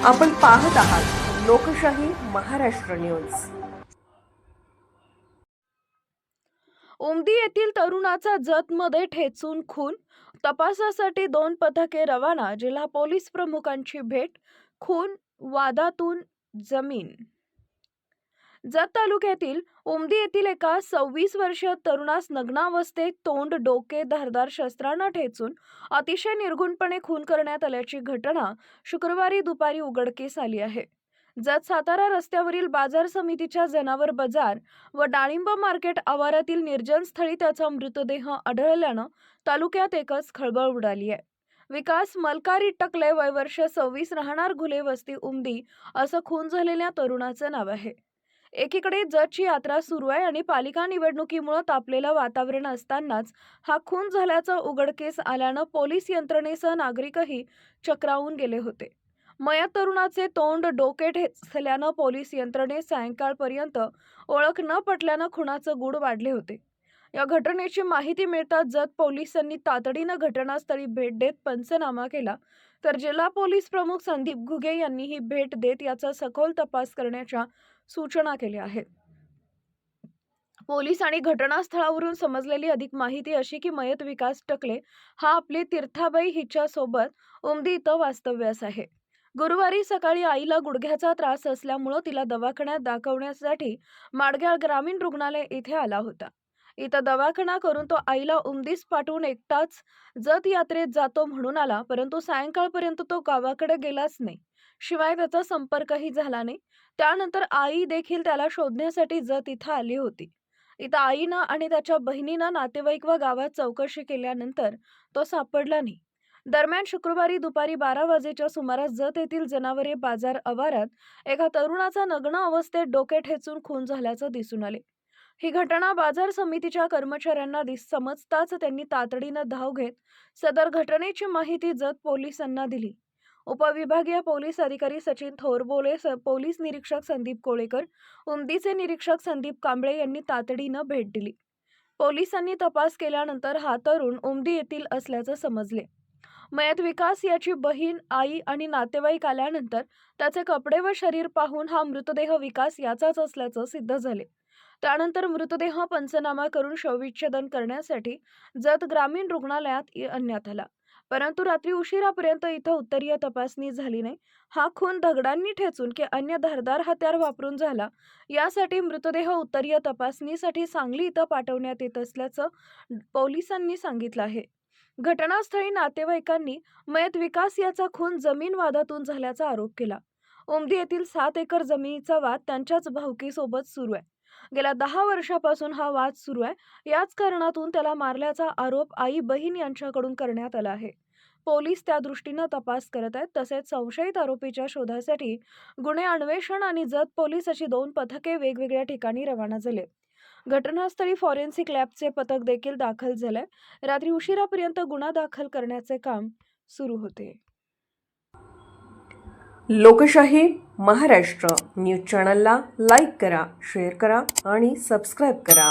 आपण पाहत आहात लोकशाही महाराष्ट्र न्यूज। उमदी येथील तरुणाचा जतमध्ये ठेचून खून, तपासासाठी 2 पथके रवाना, जिल्हा पोलीस प्रमुखांची भेट, खून वादातून जमीन। जत तालुक्यातील उमदी येथील एका 26 वर्षीय तरुणास नग्नावस्थेत तोंड, डोके धारदार शस्त्राने ठेचून अतिशय निर्घृणपणे खून करण्यात आल्याची घटना शुक्रवारी दुपारी उघडकीस आली आहे। जत सातारा रस्त्यावरील बाजार समितीच्या जनावर बाजार व डाळिंब मार्केट आवारातील निर्जन स्थळी त्याचा मृतदेह आढळल्यानं तालुक्यात एकच खळबळ उडाली आहे। विकास मलकारी टकले, वय वर्ष 26, राहणार घुले, वस्ती उमदी असं खून झालेल्या तरुणाचं नाव आहे। एकीकडे जतची यात्रा सुरू आहे आणि पालिका निवडणुकीमुळे तापलेलं वातावरण असतानाच हा खून झाल्याचं उघडकीस आल्यानं पोलीस यंत्रणेसह नागरिकही चक्रावून गेले होते। मयत तरुणाचे तोंड, डोके ठेचल्यानं पोलीस यंत्रणेत सायंकाळपर्यंत ओळख न पटल्यानं खुनाचं गूढ वाढले होते। या घटनेची माहिती मिळताच जत पोलिसांनी तातडीनं घटनास्थळी भेट देत पंचनामा केला, तर जिल्हा पोलीस प्रमुख संदीप घुगे यांनीही भेट देत याचा सखोल तपास करण्याच्या सूचना केल्या आहेत। पोलीस आणि घटनास्थळावरून समजलेली अधिक माहिती अशी की मयत विकास टकले हा आपली तीर्थाबाई हिच्यासोबत उमदी इथं वास्तव्यास आहे। गुरुवारी सकाळी आईला गुडघ्याचा त्रास असल्यामुळे तिला दवाखान्यात दाखवण्यासाठी माडगाव ग्रामीण रुग्णालय येथे आला होता। इथं दवाखाना करून तो आईला उमदीस पाठवून एकटाच जत यात्रेत जातो म्हणून आला, परंतु सायंकाळपर्यंत तो गावाकडे गेलाच नाही, शिवाय त्याचा संपर्कही झाला नाही। त्यानंतर आई देखील त्याला शोधण्यासाठी जत इथं आली होती। इथं आईनं आणि त्याच्या बहिणीनं नातेवाईक व गावात चौकशी केल्यानंतर तो सापडला नाही। दरम्यान शुक्रवारी दुपारी 12 वाजेच्या सुमारास जत येथील जनावरे बाजार आवारात एका तरुणाचा नग्न अवस्थेत डोके ठेचून खून झाल्याचं दिसून आले। ही घटना बाजार समितीच्या कर्मचाऱ्यांना समजताच त्यांनी तातडीनं धाव घेत सदर घटनेची माहिती जत पोलिसांना दिली। उपविभागीय पोलीस अधिकारी सचिन थोरबोले, पोलीस निरीक्षक संदीप कोळेकर, उमदीचे निरीक्षक संदीप कांबळे यांनी तातडीनं भेट दिली। पोलिसांनी तपास केल्यानंतर हा तरुण उमदी येथील असल्याचं समजले। मयत विकास याची बहीण, आई आणि नातेवाईक आल्यानंतर त्याचे कपडे व शरीर पाहून हा मृतदेह विकास याचाच असल्याचं सिद्ध झाले। त्यानंतर मृतदेह पंचनामा करून शवविच्छेदन करण्यासाठी जत ग्रामीण रुग्णालयात आणण्यात आला, परंतु रात्री उशिरापर्यंत इथं उत्तरीय तपासणी झाली नाही। हा खून दगडांनी ठेचून की अन्य धारदार हत्यार वापरून झाला, यासाठी मृतदेह उत्तरीय तपासणीसाठी सांगली इथं पाठवण्यात येत असल्याचं पोलिसांनी सांगितलं आहे। घटनास्थळी नातेवाईकांनी मयत विकास याचा खून जमीन वादातून झाल्याचा आरोप केला। उमदी येथील 7 एकर जमिनीचा वाद त्यांच्याच भावकीसोबत सुरू आहे। गेल्या 10 वर्षापासून हा वाद सुरू आहे। याच कारणातून त्याला मारल्याचा आरोप आई बहीण यांच्याकडून करण्यात आला आहे। पोलीस त्या दृष्टीनं तपास करत आहेत। तसेच संशयित आरोपीच्या शोधासाठी गुन्हे अन्वेषण आणि जत पोलीस अशी 2 पथके वेगवेगळ्या ठिकाणी रवाना झाले। घटनास्थळी फॉरेन्सिक लॅबचे पथक देखील दाखल झाले। रात्री उशिरापर्यंत गुन्हा दाखल करण्याचे काम सुरू होते। लोकशाही महाराष्ट्र न्यूज चॅनलला लाईक करा, शेअर करा आणि सबस्क्राईब करा।